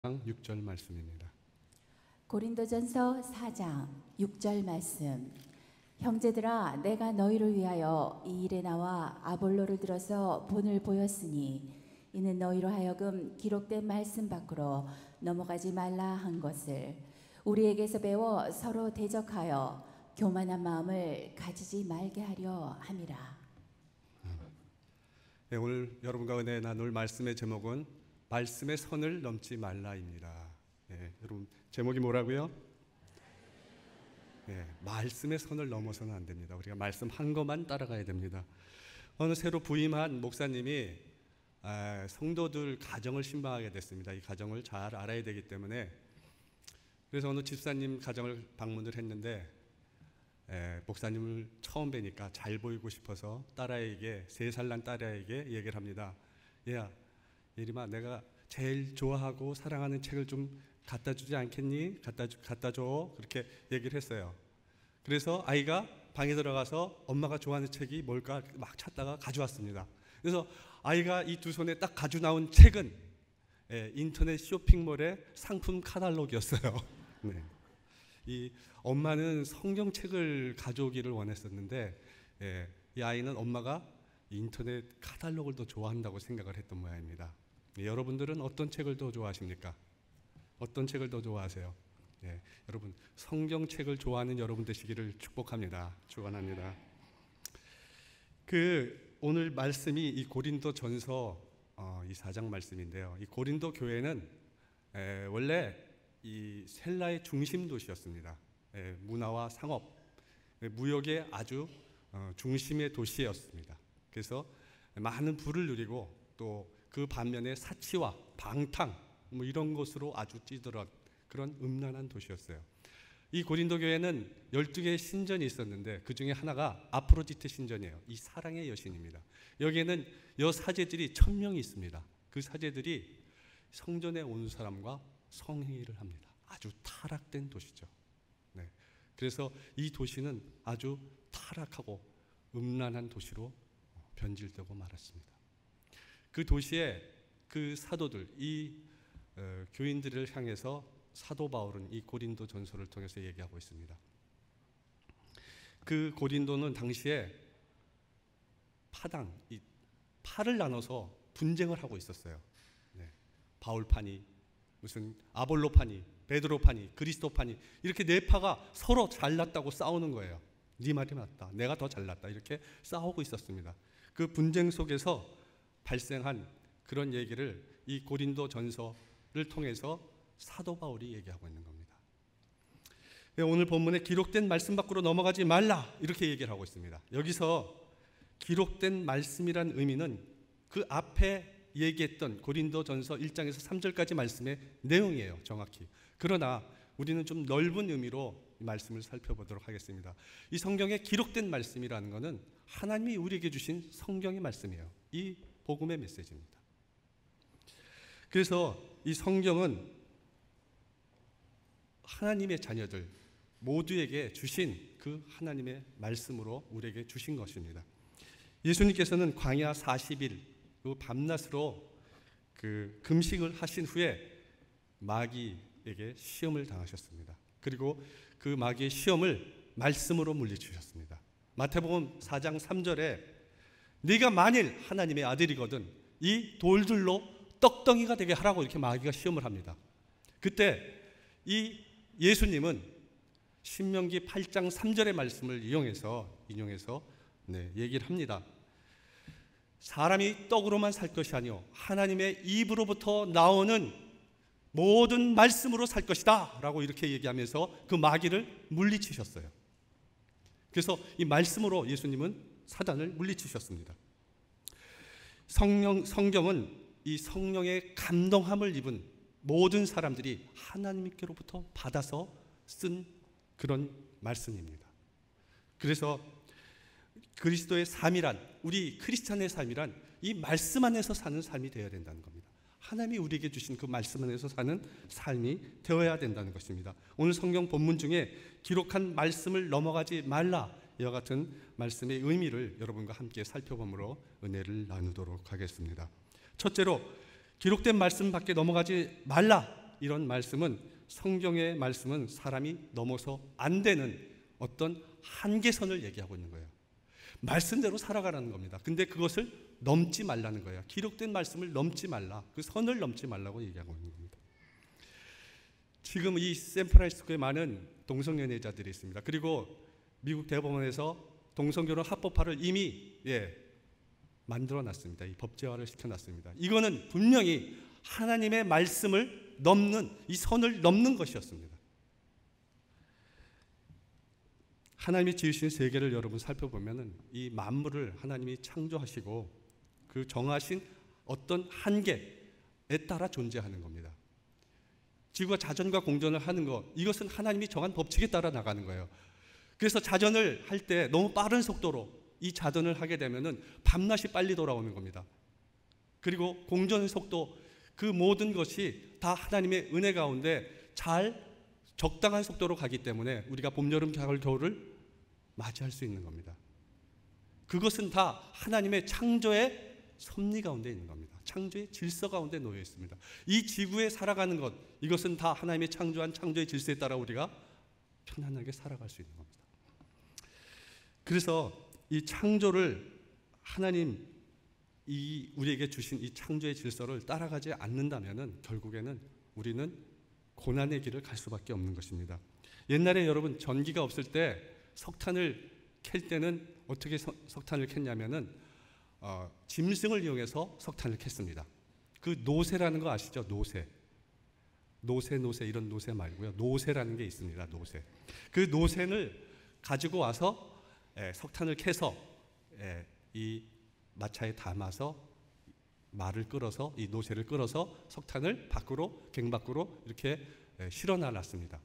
6절 말씀입니다. 고린도전서 4장 6절 말씀. 형제들아, 내가 너희를 위하여 이 일에 나와 아볼로를 들어서 본을 보였으니 이는 너희로 하여금 기록된 말씀 밖으로 넘어가지 말라 한 것을 우리에게서 배워 서로 대적하여 교만한 마음을 가지지 말게 하려 함이라. 네, 오늘 여러분과 은혜 나눌 말씀의 제목은 말씀의 선을 넘지 말라입니다. 네, 여러분 제목이 뭐라고요? 네, 말씀의 선을 넘어서는 안 됩니다. 우리가 말씀 한 것만 따라가야 됩니다. 어느 새로 부임한 목사님이 성도들 가정을 신방하게 됐습니다. 이 가정을 잘 알아야 되기 때문에 그래서 어느 집사님 가정을 방문을 했는데 목사님을 처음 뵈니까 잘 보이고 싶어서 딸아이에게 3살 난 딸아이에게 얘기를 합니다. 얘야, 예림아, 내가 제일 좋아하고 사랑하는 책을 좀 갖다 주지 않겠니? 갖다 줘. 그렇게 얘기를 했어요. 그래서 아이가 방에 들어가서 엄마가 좋아하는 책이 뭘까 막 찾다가 가져왔습니다. 그래서 아이가 이 두 손에 딱 가져 나온 책은 인터넷 쇼핑몰의 상품 카탈로그였어요. 네. 이 엄마는 성경책을 가져오기를 원했었는데 이 아이는 엄마가 인터넷 카탈로그를 더 좋아한다고 생각을 했던 모양입니다. 여러분들은 어떤 책을 더 좋아하십니까? 어떤 책을 더 좋아하세요? 여러분 성경책을 좋아하는 여러분 되시기를 축복합니다. 축원합니다. 오늘 말씀이 이 고린도전서 이 4장 말씀인데요. 이 고린도 교회는 원래 이 셀라의 중심 도시였습니다. 문화와 상업, 무역의 아주 중심의 도시였습니다. 그래서 많은 부를 누리고 또 그 반면에 사치와 방탕 이런 것으로 아주 찌들었 그런 음란한 도시였어요. 이 고린도 교회는 12개의 신전이 있었는데 그 중에 하나가 아프로디테 신전이에요. 이 사랑의 여신입니다. 여기에는 여사제들이 1000명이 있습니다. 그 사제들이 성전에 온 사람과 성행위를 합니다. 아주 타락된 도시죠. 그래서 이 도시는 아주 타락하고 음란한 도시로 변질되고 말았습니다. 그 도시에 그 사도들, 이 교인들을 향해서 사도 바울은 이 고린도 전서를 통해서 얘기하고 있습니다. 그 고린도는 당시에 파를 나눠서 분쟁을 하고 있었어요. 바울파니, 무슨 아볼로파니, 베드로파니, 그리스도파니 이렇게 4파가 서로 잘났다고 싸우는 거예요. 네 말이 맞다, 내가 더 잘났다 이렇게 싸우고 있었습니다. 그 분쟁 속에서 발생한 그런 얘기를 이 고린도 전서를 통해서 사도 바울이 얘기하고 있는 겁니다. 오늘 본문에 기록된 말씀 밖으로 넘어가지 말라 이렇게 얘기를 하고 있습니다. 여기서 기록된 말씀이란 의미는 그 앞에 얘기했던 고린도전서 1장에서 3절까지 말씀의 내용이에요. 정확히. 그러나 우리는 좀 넓은 의미로 이 말씀을 살펴보도록 하겠습니다. 이 성경에 기록된 말씀이라는 것은 하나님이 우리에게 주신 성경의 말씀이에요. 이 복음의 메시지입니다. 그래서 이 성경은 하나님의 자녀들 모두에게 주신 그 하나님의 말씀으로 우리에게 주신 것입니다. 예수님께서는 광야 40일 그 밤낮으로 그 금식을 하신 후에 마귀에게 시험을 당하셨습니다. 그리고 그 마귀의 시험을 말씀으로 물리치셨습니다. 마태복음 4장 3절에 네가 만일 하나님의 아들이거든 이 돌들로 떡덩이가 되게 하라고 이렇게 마귀가 시험을 합니다. 그때 이 예수님은 신명기 8장 3절의 말씀을 인용해서 얘기를 합니다. 사람이 떡으로만 살 것이 아니요 하나님의 입으로부터 나오는 모든 말씀으로 살 것이다 라고 이렇게 얘기하면서 그 마귀를 물리치셨어요. 그래서 이 말씀으로 예수님은 사단을 물리치셨습니다. 성경은 이 성령의 감동함을 입은 모든 사람들이 하나님께로부터 받아서 쓴 그런 말씀입니다. 그래서 그리스도의 삶이란, 우리 크리스찬의 삶이란 이 말씀 안에서 사는 삶이 되어야 된다는 겁니다. 하나님이 우리에게 주신 그 말씀 안에서 사는 삶이 되어야 된다는 것입니다. 오늘 성경 본문 중에 기록한 말씀을 넘어가지 말라 이와 같은 말씀의 의미를 여러분과 함께 살펴보므로 은혜를 나누도록 하겠습니다. 첫째로 기록된 말씀 밖에 넘어가지 말라 이런 말씀은, 성경의 말씀은 사람이 넘어서 안 되는 어떤 한계선을 얘기하고 있는 거예요. 말씀대로 살아가라는 겁니다. 근데 그것을 넘지 말라는 거예요. 기록된 말씀을 넘지 말라, 그 선을 넘지 말라고 얘기하고 있는 겁니다. 지금 이 샌프란시스코에 많은 동성연애자들이 있습니다. 그리고 미국 대법원에서 동성결혼 합법화를 이미 만들어놨습니다. 이 법제화를 시켜놨습니다. 이거는 분명히 하나님의 말씀을 넘는, 이 선을 넘는 것이었습니다. 하나님이 지으신 세계를 여러분 살펴보면은 이 만물을 하나님이 창조하시고 그 정하신 어떤 한계에 따라 존재하는 겁니다. 지구가 자전과 공전을 하는 것, 이것은 하나님이 정한 법칙에 따라 나가는 거예요. 그래서 자전을 할 때 너무 빠른 속도로 이 자전을 하게 되면은 밤낮이 빨리 돌아오는 겁니다. 그리고 공전 속도, 그 모든 것이 다 하나님의 은혜 가운데 잘 적당한 속도로 가기 때문에 우리가 봄, 여름, 가을, 겨울을 맞이할 수 있는 겁니다. 그것은 다 하나님의 창조의 섭리 가운데 있는 겁니다. 창조의 질서 가운데 놓여 있습니다. 이 지구에 살아가는 것, 이것은 다 하나님의 창조한 창조의 질서에 따라 우리가 편안하게 살아갈 수 있는 겁니다. 그래서 이 창조를, 하나님 우리에게 주신 이 창조의 질서를 따라가지 않는다면은 결국에는 우리는 고난의 길을 갈 수밖에 없는 것입니다. 옛날에 여러분 전기가 없을 때 석탄을 캘 때는 어떻게 석탄을 캤냐면은 짐승을 이용해서 석탄을 캤습니다. 그 노새라는 거 아시죠? 노새 이런 노새 말고요. 노새라는 게 있습니다. 노새. 그 노새를 가지고 와서 석탄을 캐서 이 마차에 담아서 말을 끌어서, 이 노새를 끌어서 석탄을 갱 밖으로 이렇게 실어놔놨습니다.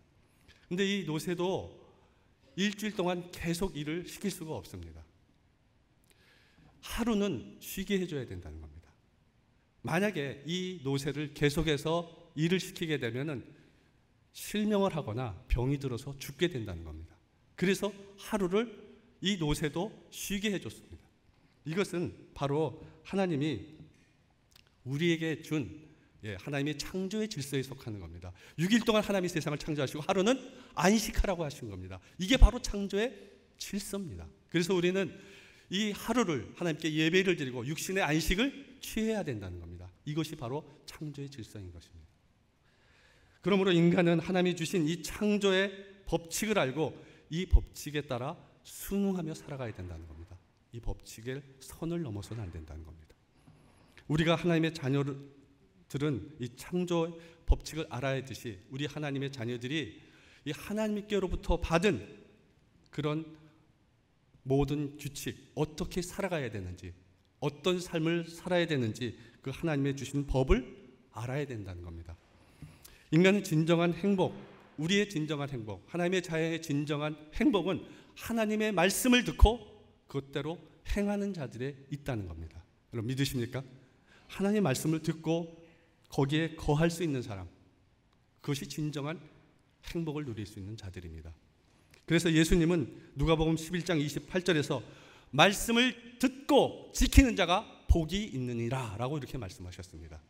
근데 이 노새도 일주일 동안 계속 일을 시킬 수가 없습니다. 하루는 쉬게 해줘야 된다는 겁니다. 만약에 이 노새를 계속해서 일을 시키게 되면은 실명을 하거나 병이 들어서 죽게 된다는 겁니다. 그래서 하루를 이 노새도 쉬게 해줬습니다. 이것은 바로 하나님이 우리에게 준 하나님의 창조의 질서에 속하는 겁니다. 6일 동안 하나님이 세상을 창조하시고 하루는 안식하라고 하신 겁니다. 이게 바로 창조의 질서입니다. 그래서 우리는 이 하루를 하나님께 예배를 드리고 육신의 안식을 취해야 된다는 겁니다. 이것이 바로 창조의 질서인 것입니다. 그러므로 인간은 하나님이 주신 이 창조의 법칙을 알고 이 법칙에 따라 순응하며 살아가야 된다는 겁니다. 이 법칙의 선을 넘어서는 안 된다는 겁니다. 우리가 하나님의 자녀들은 이 창조 법칙을 알아야 듯이 우리 하나님의 자녀들이 이 하나님께로부터 받은 그런 모든 규칙, 어떻게 살아가야 되는지, 어떤 삶을 살아야 되는지 그 하나님의 주신 법을 알아야 된다는 겁니다. 인간의 진정한 행복, 우리의 진정한 행복, 하나님의 자녀의 진정한 행복은 하나님의 말씀을 듣고 그것대로 행하는 자들에 있다는 겁니다. 여러분 믿으십니까? 하나님의 말씀을 듣고 거기에 거할 수 있는 사람, 그것이 진정한 행복을 누릴 수 있는 자들입니다. 그래서 예수님은 누가복음 11장 28절에서 말씀을 듣고 지키는 자가 복이 있느니라 라고 이렇게 말씀하셨습니다.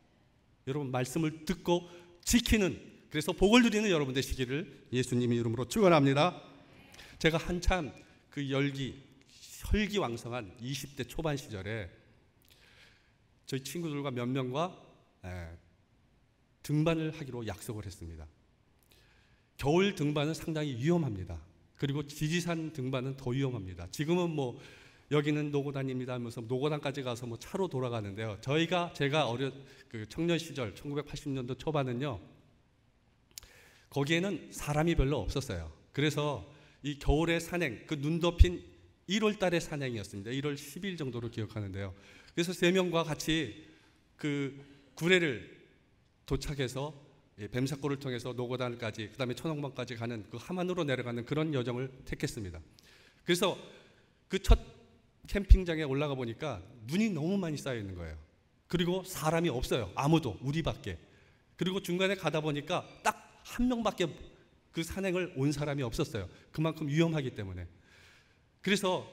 여러분 말씀을 듣고 지키는, 그래서 복을 누리는 여러분 되시기를 예수님의 이름으로 축원합니다. 제가 한참 그 혈기왕성한 20대 초반 시절에 저희 친구들과 몇 명과 등반을 하기로 약속을 했습니다. 겨울 등반은 상당히 위험합니다. 그리고 지리산 등반은 더 위험합니다. 지금은 뭐 여기는 노고단입니다 하면서 노고단까지 가서 뭐 차로 돌아가는데요. 제가 그 청년 시절 1980년도 초반은요, 거기에는 사람이 별로 없었어요. 그래서 이 겨울의 산행, 그 눈 덮인 1월 달의 산행이었습니다. 1월 10일 정도로 기억하는데요. 그래서 3명과 같이 그 구례를 도착해서 뱀사골을 통해서 노고단까지, 그 다음에 천왕봉까지 가는 그 함안으로 내려가는 그런 여정을 택했습니다. 그래서 그 첫 캠핑장에 올라가 보니까 눈이 너무 많이 쌓여 있는 거예요. 그리고 사람이 없어요. 아무도, 우리밖에. 그리고 중간에 가다 보니까 딱 한 명밖에 그 산행을 온 사람이 없었어요. 그만큼 위험하기 때문에. 그래서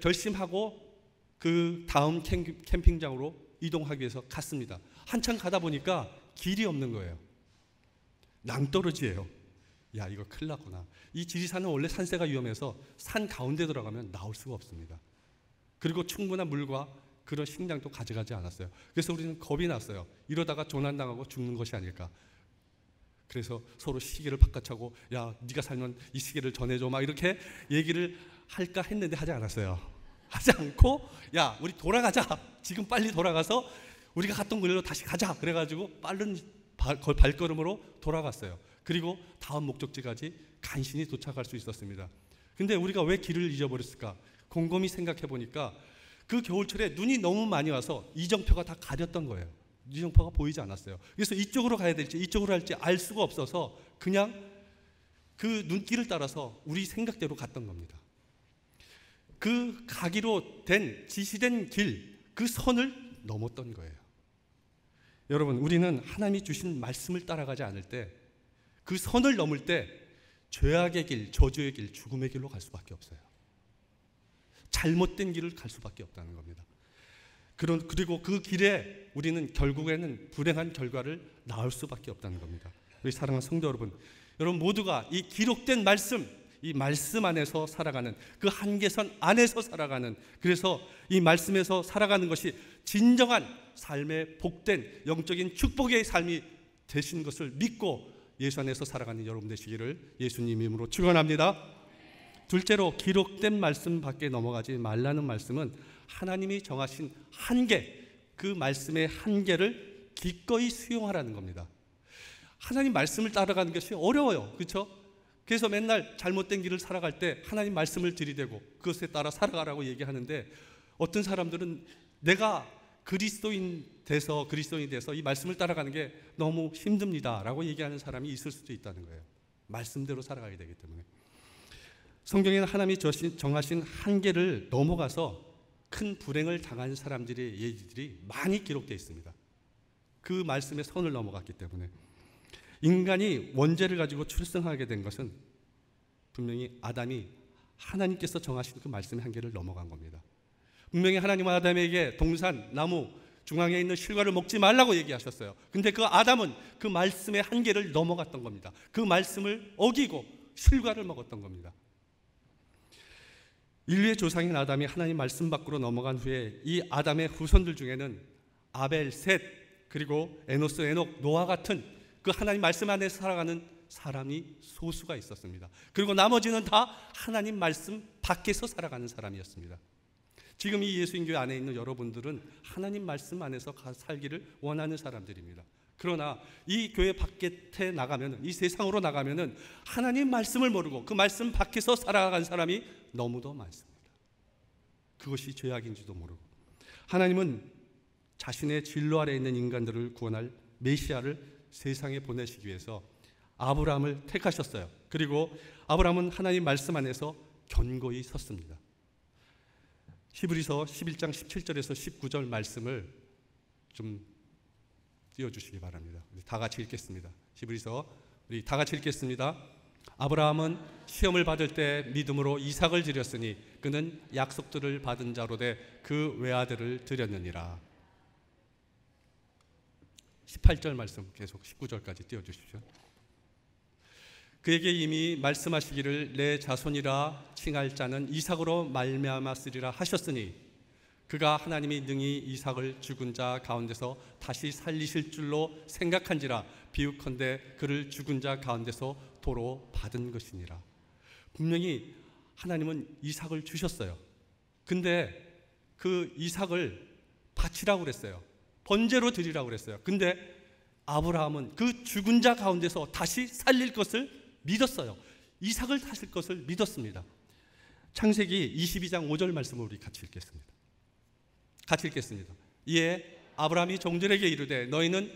결심하고 그 다음 캠핑장으로 이동하기 위해서 갔습니다. 한참 가다 보니까 길이 없는 거예요. 낭떠러지예요. 야, 이거 큰일 났구나. 이 지리산은 원래 산세가 위험해서 산 가운데 들어가면 나올 수가 없습니다. 그리고 충분한 물과 그런 식량도 가져가지 않았어요. 그래서 우리는 겁이 났어요. 이러다가 조난당하고 죽는 것이 아닐까. 그래서 서로 시계를 바꿔차고, 야, 네가 살면 이 시계를 전해줘, 막 이렇게 얘기를 할까 했는데 하지 않았어요. 하지 않고, 야, 우리 돌아가자. 지금 빨리 돌아가서 우리가 갔던 길로 다시 가자. 그래가지고 빠른 발걸음으로 돌아갔어요. 그리고 다음 목적지까지 간신히 도착할 수 있었습니다. 근데 우리가 왜 길을 잊어버렸을까? 곰곰이 생각해 보니까 그 겨울철에 눈이 너무 많이 와서 이정표가 다 가렸던 거예요. 이정표가 보이지 않았어요. 그래서 이쪽으로 가야 될지 이쪽으로 할지 알 수가 없어서 그냥 그 눈길을 따라서 우리 생각대로 갔던 겁니다. 그 가기로 된 지시된 길, 그 선을 넘었던 거예요. 여러분, 우리는 하나님이 주신 말씀을 따라가지 않을 때, 그 선을 넘을 때 죄악의 길, 저주의 길, 죽음의 길로 갈 수밖에 없어요. 잘못된 길을 갈 수밖에 없다는 겁니다. 그리고 그 길에 우리는 결국에는 불행한 결과를 낳을 수밖에 없다는 겁니다. 우리 사랑하는 성도 여러분, 여러분 모두가 이 기록된 말씀, 이 말씀 안에서 살아가는, 그 한계선 안에서 살아가는, 그래서 이 말씀에서 살아가는 것이 진정한 삶의 복된 영적인 축복의 삶이 되신 것을 믿고 예수 안에서 살아가는 여러분 되시기를 예수님 이름으로 축원합니다. 둘째로, 기록된 말씀 밖에 넘어가지 말라는 말씀은 하나님이 정하신 한계, 그 말씀의 한계를 기꺼이 수용하라는 겁니다. 하나님 말씀을 따라가는 것이 어려워요. 그렇죠? 그래서 맨날 잘못된 길을 살아갈 때 하나님 말씀을 들이대고 그것에 따라 살아가라고 얘기하는데, 어떤 사람들은 내가 그리스도인이 돼서 이 말씀을 따라가는 게 너무 힘듭니다 라고 얘기하는 사람이 있을 수도 있다는 거예요. 말씀대로 살아가야 되기 때문에. 성경에는 하나님이 정하신 한계를 넘어가서 큰 불행을 당한 사람들의 얘기들이 많이 기록되어 있습니다. 그 말씀의 선을 넘어갔기 때문에. 인간이 원죄를 가지고 출생하게 된 것은 분명히 아담이 하나님께서 정하신 그 말씀의 한계를 넘어간 겁니다. 분명히 하나님은 아담에게 동산, 나무 중앙에 있는 실과를 먹지 말라고 얘기하셨어요. 근데 그 아담은 그 말씀의 한계를 넘어갔던 겁니다. 그 말씀을 어기고 실과를 먹었던 겁니다. 인류의 조상인 아담이 하나님 말씀 밖으로 넘어간 후에 이 아담의 후손들 중에는 아벨, 셋, 그리고 에노스, 에녹, 노아 같은 그 하나님 말씀 안에서 살아가는 사람이 소수가 있었습니다. 그리고 나머지는 다 하나님 말씀 밖에서 살아가는 사람이었습니다. 지금 이 예수인교회 안에 있는 여러분들은 하나님 말씀 안에서 살기를 원하는 사람들입니다. 그러나 이 교회 밖에 나가면, 이 세상으로 나가면은 하나님 말씀을 모르고 그 말씀 밖에서 살아간 사람이 너무도 많습니다. 그것이 죄악인지도 모르고. 하나님은 자신의 진로 아래 있는 인간들을 구원할 메시아를 세상에 보내시기 위해서 아브라함을 택하셨어요. 그리고 아브라함은 하나님 말씀 안에서 견고히 섰습니다. 히브리서 11장 17절에서 19절 말씀을 좀 띄워주시기 바랍니다. 우리 다 같이 읽겠습니다. 히브리서 우리 다 같이 읽겠습니다. 아브라함은 시험을 받을 때 믿음으로 이삭을 드렸으니 그는 약속들을 받은 자로 돼 그 외아들을 드렸느니라. 18절 말씀 계속 19절까지 띄워주십시오. 그에게 이미 말씀하시기를 내 자손이라 칭할 자는 이삭으로 말미암았으리라 하셨으니 그가 하나님이 능히 이삭을 죽은 자 가운데서 다시 살리실 줄로 생각한지라 비유컨대 그를 죽은 자 가운데서 도로 받은 것이니라. 분명히 하나님은 이삭을 주셨어요. 근데 그 이삭을 바치라고 그랬어요. 번제로 드리라고 그랬어요. 근데 아브라함은 그 죽은 자 가운데서 다시 살릴 것을 믿었어요. 이삭을 사실 것을 믿었습니다. 창세기 22장 5절 말씀을 우리 같이 읽겠습니다. 같이 읽겠습니다. 이에 아브라함이 종들에게 이르되 너희는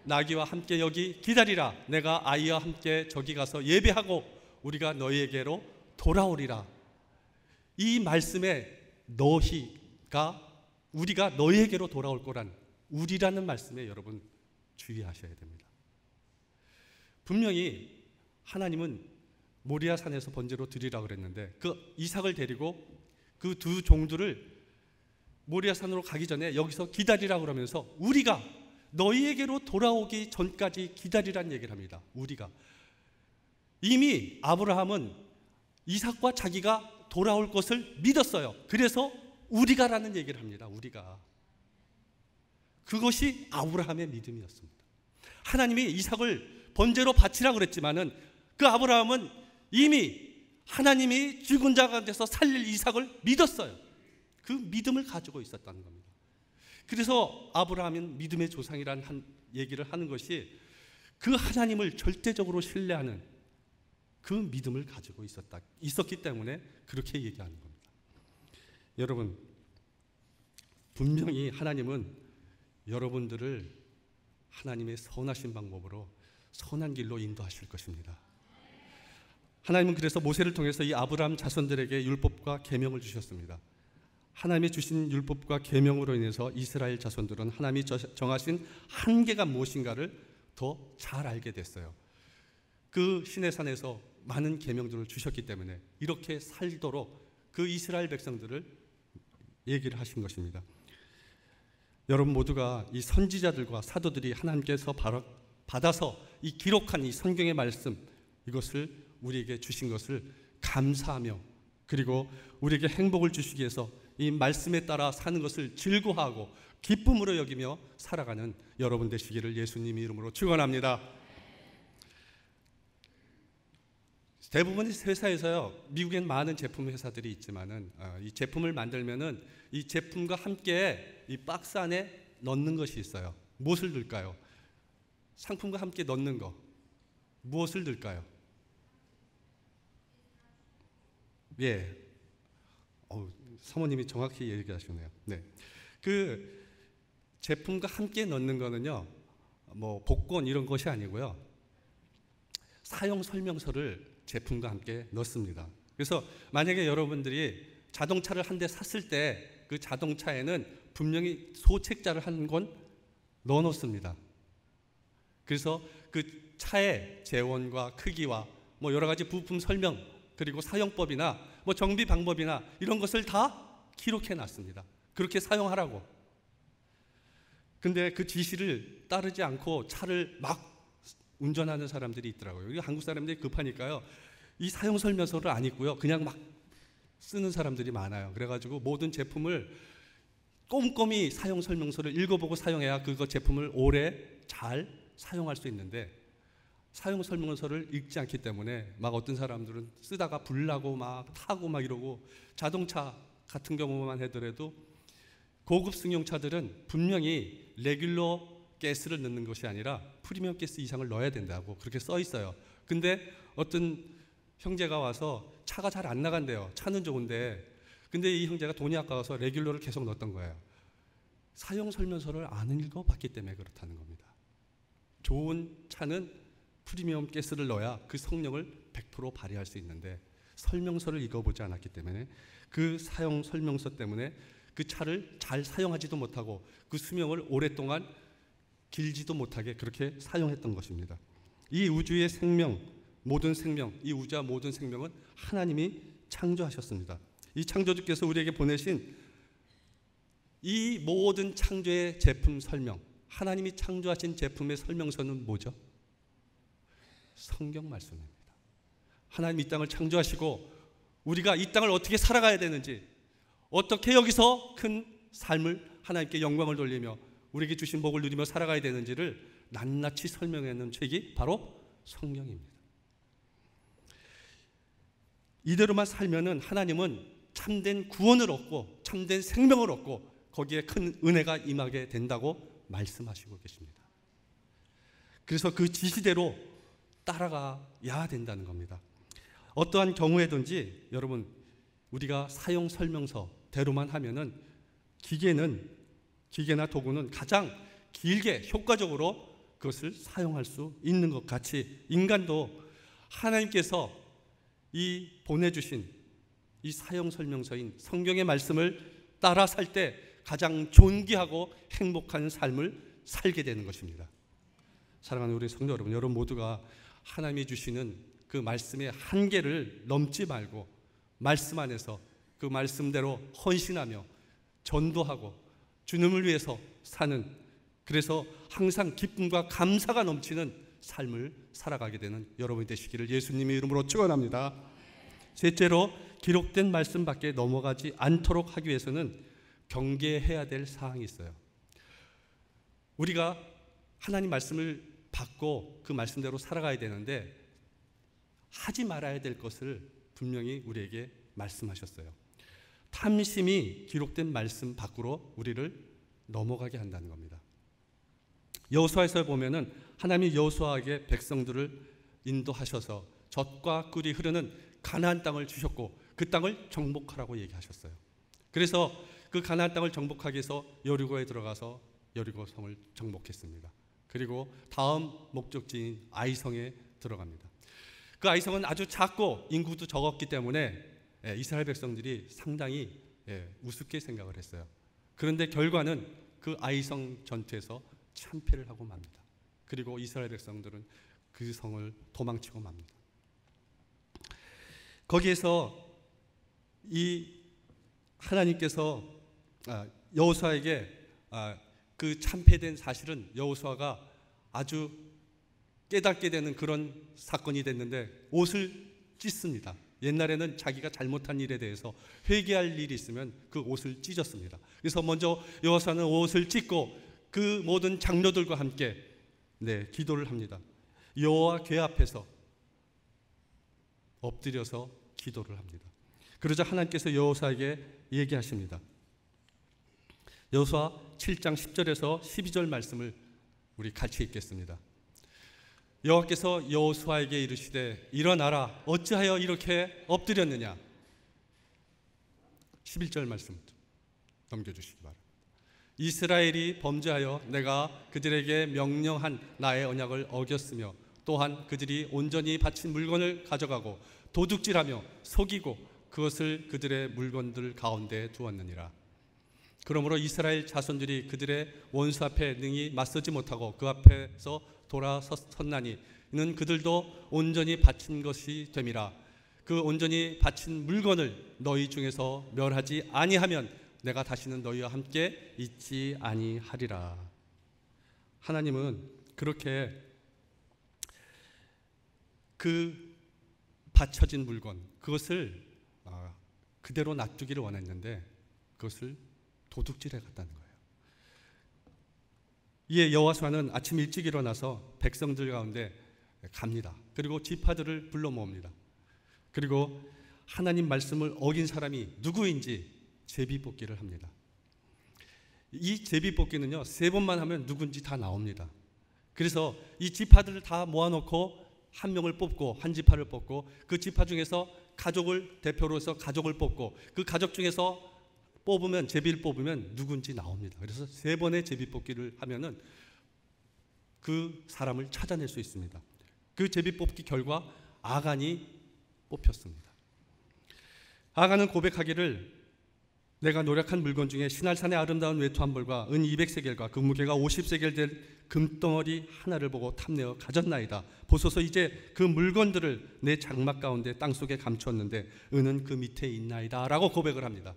나귀와 함께 여기 기다리라. 내가 아이와 함께 저기 가서 예배하고 우리가 너희에게로 돌아오리라. 이 말씀에 너희가 우리가 너희에게로 돌아올 거란 우리라는 말씀에 여러분 주의하셔야 됩니다. 분명히 하나님은 모리아 산에서 번제로 드리라고 그랬는데 그 이삭을 데리고 그 두 종들을 모리아 산으로 가기 전에 여기서 기다리라고 그러면서 우리가 너희에게로 돌아오기 전까지 기다리란 얘기를 합니다. 우리가 이미 아브라함은 이삭과 자기가 돌아올 것을 믿었어요. 그래서 우리가라는 얘기를 합니다. 우리가. 그것이 아브라함의 믿음이었습니다. 하나님이 이삭을 번제로 바치라고 그랬지만은 그 아브라함은 이미 하나님이 죽은 자 가운데서 살릴 이삭을 믿었어요. 그 믿음을 가지고 있었다는 겁니다. 그래서 아브라함은 믿음의 조상이라는 얘기를 하는 것이 그 하나님을 절대적으로 신뢰하는 그 믿음을 가지고 있었기 때문에 그렇게 얘기하는 겁니다. 여러분, 분명히 하나님은 여러분들을 하나님의 선하신 방법으로 선한 길로 인도하실 것입니다. 하나님은 그래서 모세를 통해서 이 아브라함 자손들에게 율법과 계명을 주셨습니다. 하나님이 주신 율법과 계명으로 인해서 이스라엘 자손들은 하나님이 정하신 한계가 무엇인가를 더 잘 알게 됐어요. 그 시내산에서 많은 계명들을 주셨기 때문에 이렇게 살도록 그 이스라엘 백성들을 얘기를 하신 것입니다. 여러분 모두가 이 선지자들과 사도들이 하나님께서 받아서 이 기록한 이 성경의 말씀, 이것을 우리에게 주신 것을 감사하며, 그리고 우리에게 행복을 주시기 위해서 이 말씀에 따라 사는 것을 즐거워하고 기쁨으로 여기며 살아가는 여러분 되시기를 예수님 이름으로 축원합니다. 대부분의 회사에서요, 미국엔 많은 제품 회사들이 있지만은 이 제품을 만들면은 이 제품과 함께 이 박스 안에 넣는 것이 있어요. 무엇을 넣을까요? 상품과 함께 넣는 거 무엇을 넣을까요? 예, 사모님이 정확히 얘기하시네요. 네, 그 제품과 함께 넣는 거는요, 뭐 복권 이런 것이 아니고요, 사용 설명서를 제품과 함께 넣습니다. 그래서 만약에 여러분들이 자동차를 한 대 샀을 때 그 자동차에는 분명히 소책자를 한 권 넣어 놓습니다. 그래서 그 차의 재원과 크기와 뭐 여러 가지 부품 설명, 그리고 사용법이나 뭐 정비 방법이나 이런 것을 다 기록해 놨습니다. 그렇게 사용하라고. 근데 그 지시를 따르지 않고 차를 막 운전하는 사람들이 있더라고요. 여기 한국 사람들이 급하니까요, 이 사용 설명서를 안 읽고요, 그냥 막 쓰는 사람들이 많아요. 그래가지고 모든 제품을 꼼꼼히 사용 설명서를 읽어보고 사용해야 그거 제품을 오래 잘 사용할 수 있는데, 사용 설명서를 읽지 않기 때문에 막 어떤 사람들은 쓰다가 불나고 막 타고 막 이러고, 자동차 같은 경우만 하더라도 고급 승용차들은 분명히 레귤러 가스를 넣는 것이 아니라 프리미엄 가스 이상을 넣어야 된다고 그렇게 써 있어요. 근데 어떤 형제가 와서 차가 잘 안 나간대요. 차는 좋은데. 근데 이 형제가 돈이 아까워서 레귤러를 계속 넣었던 거예요. 사용 설명서를 안 읽어봤기 때문에 그렇다는 겁니다. 좋은 차는 프리미엄 가스를 넣어야 그 성능을 100% 발휘할 수 있는데, 설명서를 읽어보지 않았기 때문에 그 사용 설명서 때문에 그 차를 잘 사용하지도 못하고 그 수명을 오랫동안 길지도 못하게 그렇게 사용했던 것입니다. 이 우주의 생명, 모든 생명, 이 우주와 모든 생명은 하나님이 창조하셨습니다. 이 창조주께서 우리에게 보내신 이 모든 창조의 제품 설명, 하나님이 창조하신 제품의 설명서는 뭐죠? 성경 말씀입니다. 하나님 이 땅을 창조하시고 우리가 이 땅을 어떻게 살아가야 되는지, 어떻게 여기서 큰 삶을 하나님께 영광을 돌리며 우리에게 주신 복을 누리며 살아가야 되는지를 낱낱이 설명해 놓은 책이 바로 성경입니다. 이대로만 살면은 하나님은 참된 구원을 얻고 참된 생명을 얻고 거기에 큰 은혜가 임하게 된다고 말씀하시고 계십니다. 그래서 그 지시대로 따라가야 된다는 겁니다. 어떠한 경우에든지 여러분, 우리가 사용 설명서대로만 하면은 기계나 도구는 가장 길게 효과적으로 그것을 사용할 수 있는 것 같이, 인간도 하나님께서 이 보내주신 이 사용 설명서인 성경의 말씀을 따라 살 때 가장 존귀하고 행복한 삶을 살게 되는 것입니다. 사랑하는 우리 성도 여러분, 여러분 모두가 하나님이 주시는 그 말씀의 한계를 넘지 말고 말씀 안에서 그 말씀대로 헌신하며 전도하고 주님을 위해서 사는 그래서 항상 기쁨과 감사가 넘치는 삶을 살아가게 되는 여러분이 되시기를 예수님의 이름으로 축원합니다. 셋째로, 기록된 말씀 밖에 넘어가지 않도록 하기 위해서는 경계해야 될 사항이 있어요. 우리가 하나님 말씀을 받고 그 말씀대로 살아가야 되는데 하지 말아야 될 것을 분명히 우리에게 말씀하셨어요. 탐심이 기록된 말씀 밖으로 우리를 넘어가게 한다는 겁니다. 여호수아에서 보면은 하나님이 여호수아에게 백성들을 인도하셔서 젖과 꿀이 흐르는 가나안 땅을 주셨고 그 땅을 정복하라고 얘기하셨어요. 그래서 그 가나안 땅을 정복하기 위해서 여리고에 들어가서 여리고 성을 정복했습니다. 그리고 다음 목적지인 아이성에 들어갑니다. 그 아이성은 아주 작고 인구도 적었기 때문에 이스라엘 백성들이 상당히 우습게 생각을 했어요. 그런데 결과는 그 아이성 전투에서 참패를 하고 맙니다. 그리고 이스라엘 백성들은 그 성을 도망치고 맙니다. 거기에서 이 하나님께서 여호수아에게 그 참패된 사실은 여호수아가 아주 깨닫게 되는 그런 사건이 됐는데 옷을 찢습니다. 옛날에는 자기가 잘못한 일에 대해서 회개할 일이 있으면 그 옷을 찢었습니다. 그래서 먼저 여호수아는 옷을 찢고 그 모든 장로들과 함께 기도를 합니다. 여호와 궤 앞에서 엎드려서 기도를 합니다. 그러자 하나님께서 여호수아에게 얘기하십니다. 여호수아 7장 10절에서 12절 말씀을 우리 같이 읽겠습니다. 여호와께서 여호수아에게 이르시되 일어나라, 어찌하여 이렇게 엎드렸느냐. 11절 말씀 넘겨주시기 바랍니다. 이스라엘이 범죄하여 내가 그들에게 명령한 나의 언약을 어겼으며 또한 그들이 온전히 바친 물건을 가져가고 도둑질하며 속이고 그것을 그들의 물건들 가운데 두었느니라. 그러므로 이스라엘 자손들이 그들의 원수 앞에 능히 맞서지 못하고 그 앞에서 돌아섰나니 이는 그들도 온전히 바친 것이 됨이라. 그 온전히 바친 물건을 너희 중에서 멸하지 아니하면 내가 다시는 너희와 함께 있지 아니하리라. 하나님은 그렇게 그 바쳐진 물건, 그것을 그대로 놔두기를 원했는데 그것을 도둑질해 갔다는 거예요. 이에 여호수아는 아침 일찍 일어나서 백성들 가운데 갑니다. 그리고 지파들을 불러 모읍니다. 그리고 하나님 말씀을 어긴 사람이 누구인지 제비뽑기를 합니다. 이 제비뽑기는요, 3번만 하면 누군지 다 나옵니다. 그래서 이 지파들을 다 모아놓고 한 명을 뽑고, 한 지파를 뽑고, 그 지파 중에서 가족을 대표로서 가족을 뽑고, 그 가족 중에서 뽑으면, 제비를 뽑으면 누군지 나옵니다. 그래서 3번의 제비뽑기를 하면은 그 사람을 찾아낼 수 있습니다. 그 제비뽑기 결과 아간이 뽑혔습니다. 아간은 고백하기를 내가 노력한 물건 중에 시날산의 아름다운 외투 한 벌과 은 200세겔과 그 무게가 50세겔 될 금덩어리 하나를 보고 탐내어 가졌나이다. 보소서 이제 그 물건들을 내 장막 가운데 땅속에 감추었는데 은은 그 밑에 있나이다 라고 고백을 합니다.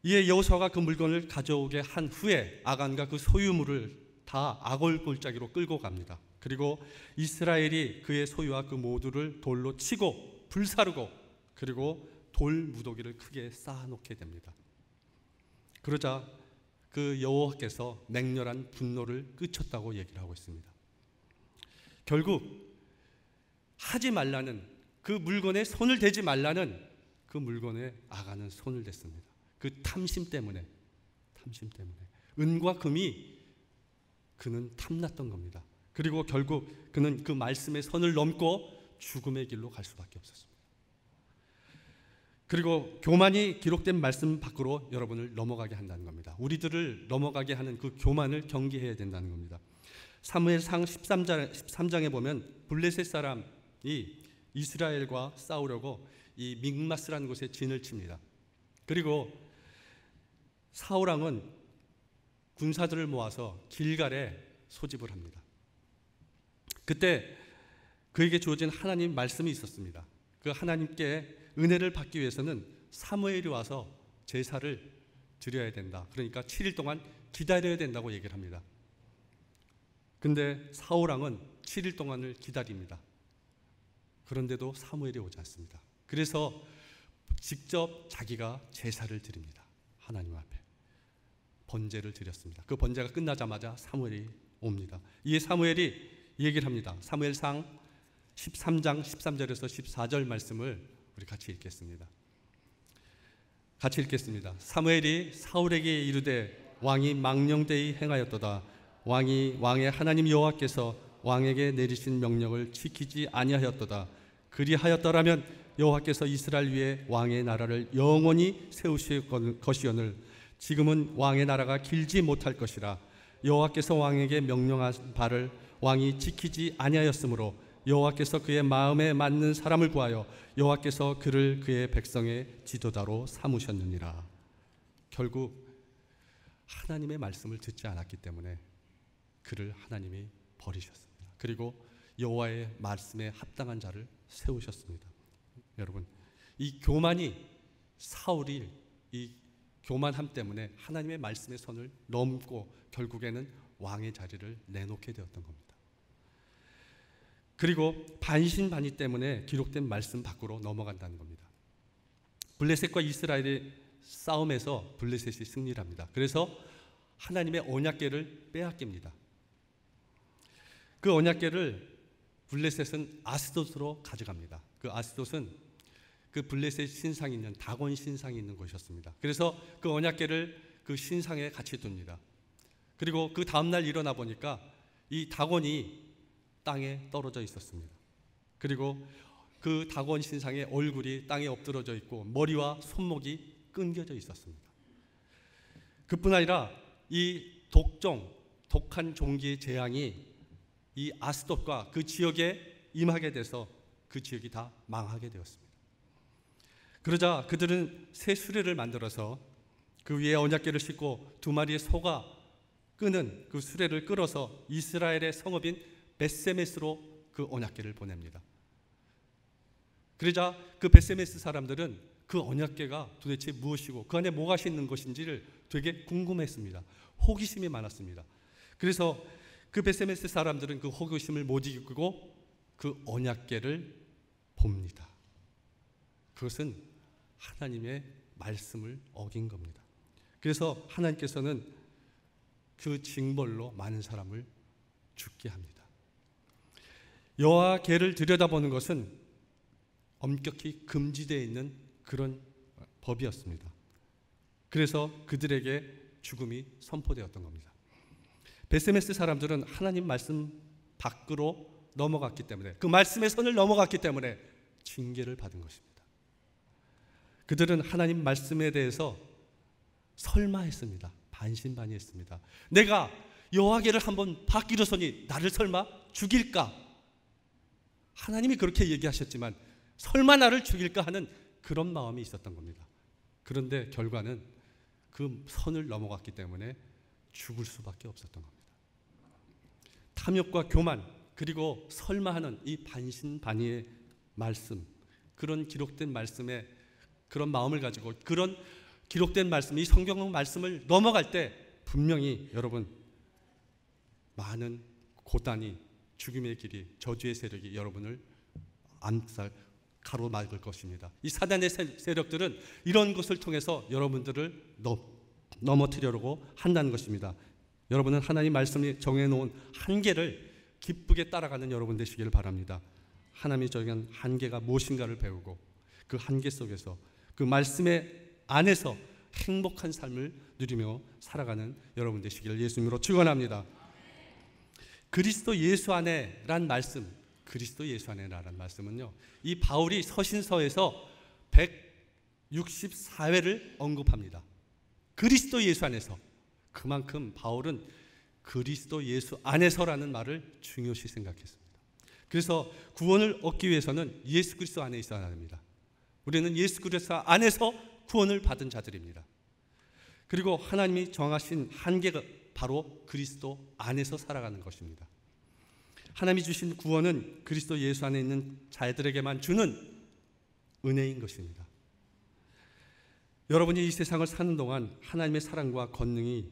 이에 여호수아가 그 물건을 가져오게 한 후에 아간과 그 소유물을 다 아골 골짜기로 끌고 갑니다. 그리고 이스라엘이 그의 소유와 그 모두를 돌로 치고 불사르고 그리고 돌 무더기를 크게 쌓아놓게 됩니다. 그러자 그 여호와께서 맹렬한 분노를 끄쳤다고 얘기를 하고 있습니다. 결국 하지 말라는 그 물건에 손을 대지 말라는 그 물건에 아간은 손을 댔습니다. 그 탐심 때문에 은과 금이 그는 탐났던 겁니다. 그리고 결국 그는 그 말씀의 선을 넘고 죽음의 길로 갈 수밖에 없었습니다. 그리고 교만이 기록된 말씀 밖으로 여러분을 넘어가게 한다는 겁니다. 우리들을 넘어가게 하는 그 교만을 경계해야 된다는 겁니다. 사무엘상 13장에 보면 블레셋 사람이 이스라엘과 싸우려고 이 믹마스라는 곳에 진을 칩니다. 그리고 사울왕은 군사들을 모아서 길갈에 소집을 합니다. 그때 그에게 주어진 하나님 말씀이 있었습니다. 그 하나님께 은혜를 받기 위해서는 사무엘이 와서 제사를 드려야 된다. 그러니까 7일 동안 기다려야 된다고 얘기를 합니다. 근데 사울왕은 7일 동안을 기다립니다. 그런데도 사무엘이 오지 않습니다. 그래서 직접 자기가 제사를 드립니다. 하나님 앞에 번제를 드렸습니다. 그 번제가 끝나자마자 사무엘이 옵니다. 이에 사무엘이 얘기를 합니다. 사무엘상 13장 13절에서 14절 말씀을 우리 같이 읽겠습니다. 같이 읽겠습니다. 사무엘이 사울에게 이르되 왕이 망령되이 행하였도다. 왕의 하나님 여호와께서 왕에게 내리신 명령을 지키지 아니하였도다. 그리하였더라면 여호와께서 이스라엘 위에 왕의 나라를 영원히 세우실 것이오늘 지금은 왕의 나라가 길지 못할 것이라. 여호와께서 왕에게 명령한 바를 왕이 지키지 아니하였으므로 여호와께서 그의 마음에 맞는 사람을 구하여 여호와께서 그를 그의 백성의 지도자로 삼으셨느니라. 결국 하나님의 말씀을 듣지 않았기 때문에 그를 하나님이 버리셨습니다. 그리고 여호와의 말씀에 합당한 자를 세우셨습니다. 여러분, 이 교만이 사울이 이 교만함 때문에 하나님의 말씀의 선을 넘고 결국에는 왕의 자리를 내놓게 되었던 겁니다. 그리고 반신반의 때문에 기록된 말씀 밖으로 넘어간다는 겁니다. 블레셋과 이스라엘의 싸움에서 블레셋이 승리를 합니다. 그래서 하나님의 언약궤를 빼앗깁니다. 그 언약궤를 블레셋은 아스돗으로 가져갑니다. 그 아스돗은 그 블레셋 신상이 있는 다곤 신상이 있는 곳이었습니다. 그래서 그 언약궤를 그 신상에 같이 둡니다. 그리고 그 다음날 일어나 보니까 이 다곤이 땅에 떨어져 있었습니다. 그리고 그 다곤 신상의 얼굴이 땅에 엎드러져 있고 머리와 손목이 끊겨져 있었습니다. 그뿐 아니라 이 독한 종기의 재앙이 이 아스돗과 그 지역에 임하게 돼서 그 지역이 다 망하게 되었습니다. 그러자 그들은 새 수레를 만들어서 그 위에 언약궤를 싣고 2마리의 소가 끄는 그 수레를 끌어서 이스라엘의 성읍인 벳세메스로 그 언약궤를 보냅니다. 그러자 그 벳세메스 사람들은 그 언약궤가 도대체 무엇이고 그 안에 뭐가 싣는 것인지를 되게 궁금했습니다. 호기심이 많았습니다. 그래서 그 벳세메스 사람들은 그 호기심을 못 이기고 그 언약궤를 봅니다. 그것은 하나님의 말씀을 어긴 겁니다. 그래서 하나님께서는 그 징벌로 많은 사람을 죽게 합니다. 여호와 궤를 들여다보는 것은 엄격히 금지되어 있는 그런 법이었습니다. 그래서 그들에게 죽음이 선포되었던 겁니다. 벳세메스 사람들은 하나님 말씀 밖으로 넘어갔기 때문에 그 말씀의 선을 넘어갔기 때문에 징계를 받은 것입니다. 그들은 하나님 말씀에 대해서 설마했습니다. 반신반의했습니다. 내가 여호와께를 한번 밖이로서니 나를 설마 죽일까? 하나님이 그렇게 얘기하셨지만 설마 나를 죽일까 하는 그런 마음이 있었던 겁니다. 그런데 결과는 그 선을 넘어갔기 때문에 죽을 수밖에 없었던 겁니다. 탐욕과 교만 그리고 설마하는 이 반신반의의 말씀, 그런 기록된 말씀에 그런 마음을 가지고 그런 기록된 말씀, 이 성경 말씀을 넘어갈 때 분명히 여러분 많은 고단이 죽음의 길이 저주의 세력이 여러분을 가로막을 것입니다. 이 사단의 세력들은 이런 것을 통해서 여러분들을 넘어뜨리려고 한다는 것입니다. 여러분은 하나님 말씀이 정해놓은 한계를 기쁘게 따라가는 여러분 되시기를 바랍니다. 하나님이 정한 한계가 무엇인가를 배우고 그 한계 속에서 그 말씀의 안에서 행복한 삶을 누리며 살아가는 여러분 되시기를 예수님으로 축원합니다. 그리스도 예수 안에란 말씀, 그리스도 예수 안에라는 말씀은요, 이 바울이 서신서에서 164회를 언급합니다. 그리스도 예수 안에서. 그만큼 바울은 그리스도 예수 안에서라는 말을 중요시 생각했습니다. 그래서 구원을 얻기 위해서는 예수 그리스도 안에 있어야 합니다. 우리는 예수 그리스도 안에서 구원을 받은 자들입니다. 그리고 하나님이 정하신 한계가 바로 그리스도 안에서 살아가는 것입니다. 하나님이 주신 구원은 그리스도 예수 안에 있는 자들에게만 주는 은혜인 것입니다. 여러분이 이 세상을 사는 동안 하나님의 사랑과 권능이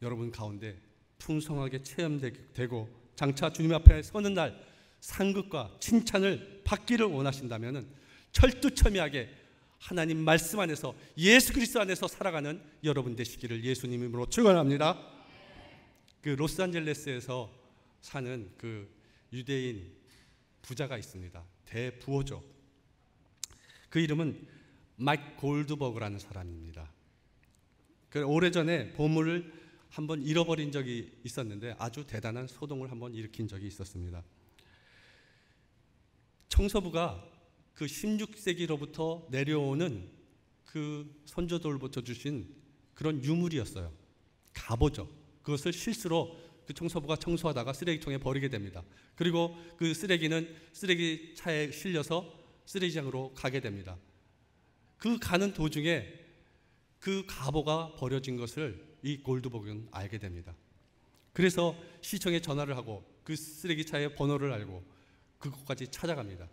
여러분 가운데 풍성하게 체험되고 장차 주님 앞에 서는 날 상급과 칭찬을 받기를 원하신다면 철두철미하게 하나님 말씀 안에서 예수 그리스도 안에서 살아가는 여러분 되시기를 예수님 이름으로 축원합니다. 그 로스앤젤레스에서 사는 그 유대인 부자가 있습니다. 대부호죠. 그 이름은 마이크 골드버그라는 사람입니다. 그 오래전에 보물을 한번 잃어버린 적이 있었는데 아주 대단한 소동을 한번 일으킨 적이 있었습니다. 청소부가 그 16세기로부터 내려오는 그 선조들부터 주신 그런 유물이었어요. 갑오죠. 그것을 실수로 그 청소부가 청소하다가 쓰레기통에 버리게 됩니다. 그리고 그 쓰레기는 쓰레기차에 실려서 쓰레기장으로 가게 됩니다. 그 가는 도중에 그 갑오가 버려진 것을 이 골드버그는 알게 됩니다. 그래서 시청에 전화를 하고 그 쓰레기차의 번호를 알고 그곳까지 찾아갑니다.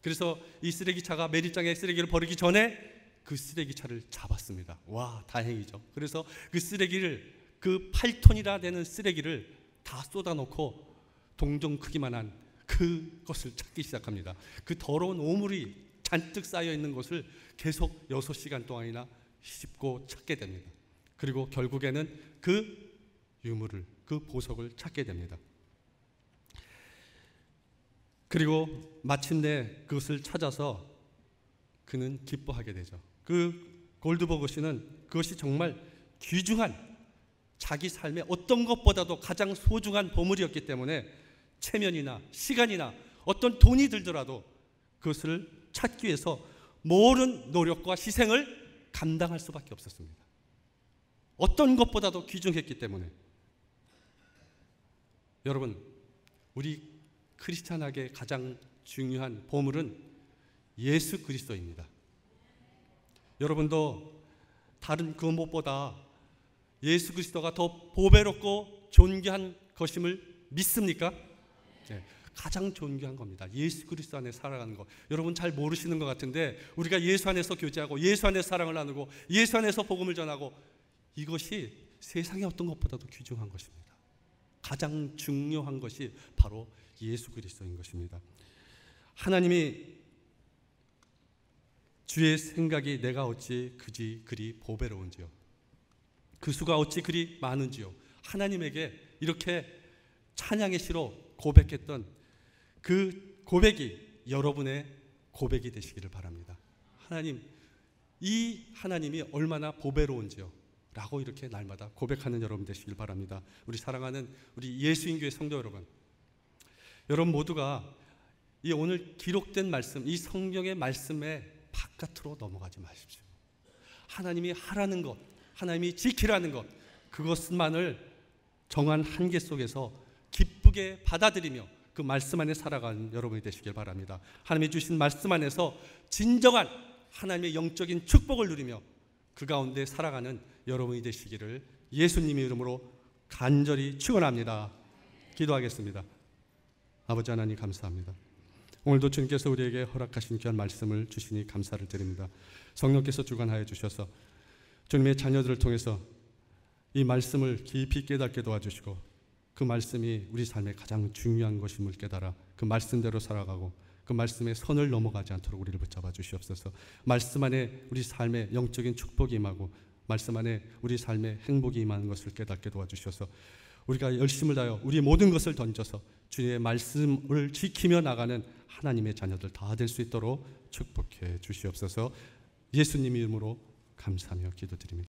그래서 이 쓰레기차가 매립장에 쓰레기를 버리기 전에 그 쓰레기차를 잡았습니다. 와, 다행이죠. 그래서 그 쓰레기를 그 8톤이나 되는 쓰레기를 다 쏟아놓고 동전 크기만한 그것을 찾기 시작합니다. 그 더러운 오물이 잔뜩 쌓여 있는 것을 계속 6시간 동안이나 씹고 찾게 됩니다. 그리고 결국에는 그 유물을, 그 보석을 찾게 됩니다. 그리고 마침내 그것을 찾아서 그는 기뻐하게 되죠. 그 골드버그 씨는 그것이 정말 귀중한, 자기 삶의 어떤 것보다도 가장 소중한 보물이었기 때문에 체면이나 시간이나 어떤 돈이 들더라도 그것을 찾기 위해서 모든 노력과 희생을 감당할 수밖에 없었습니다. 어떤 것보다도 귀중했기 때문에. 여러분, 우리 크리스찬에게 가장 중요한 보물은 예수 그리스도입니다. 여러분도 다른 그 무엇보다 예수 그리스도가 더 보배롭고 존귀한 것임을 믿습니까? 네, 가장 존귀한 겁니다. 예수 그리스도 안에 살아가는 것. 여러분 잘 모르시는 것 같은데 우리가 예수 안에서 교제하고 예수 안에서 사랑을 나누고 예수 안에서 복음을 전하고 이것이 세상의 어떤 것보다도 귀중한 것입니다. 가장 중요한 것이 바로 예수 그리스도인 것입니다. 하나님이 주의 생각이 내가 어찌 그리 보배로운지요. 그 수가 어찌 그리 많은지요. 하나님에게 이렇게 찬양의 시로 고백했던 그 고백이 여러분의 고백이 되시기를 바랍니다. 하나님, 이 하나님이 얼마나 보배로운지요 라고 이렇게 날마다 고백하는 여러분 되시길 바랍니다. 우리 사랑하는 우리 예수인교회 성도 여러분, 여러분 모두가 이 오늘 기록된 말씀, 이 성경의 말씀에 바깥으로 넘어가지 마십시오. 하나님이 하라는 것, 하나님이 지키라는 것, 그것만을 정한 한계 속에서 기쁘게 받아들이며 그 말씀 안에 살아가는 여러분이 되시길 바랍니다. 하나님이 주신 말씀 안에서 진정한 하나님의 영적인 축복을 누리며 그 가운데 살아가는 여러분이 되시기를 예수님의 이름으로 간절히 축원합니다. 기도하겠습니다. 아버지 하나님 감사합니다. 오늘도 주님께서 우리에게 허락하신 귀한 말씀을 주시니 감사를 드립니다. 성령께서 주관하여 주셔서 주님의 자녀들을 통해서 이 말씀을 깊이 깨닫게 도와주시고 그 말씀이 우리 삶의 가장 중요한 것임을 깨달아 그 말씀대로 살아가고 그 말씀의 선을 넘어가지 않도록 우리를 붙잡아 주시옵소서. 말씀 안에 우리 삶의 영적인 축복이 임하고 말씀 안에 우리 삶의 행복이 임하는 것을 깨닫게 도와주셔서 우리가 열심을 다하여 우리 모든 것을 던져서 주님의 말씀을 지키며 나가는 하나님의 자녀들 다 될 수 있도록 축복해 주시옵소서. 예수님 이름으로 감사하며 기도드립니다.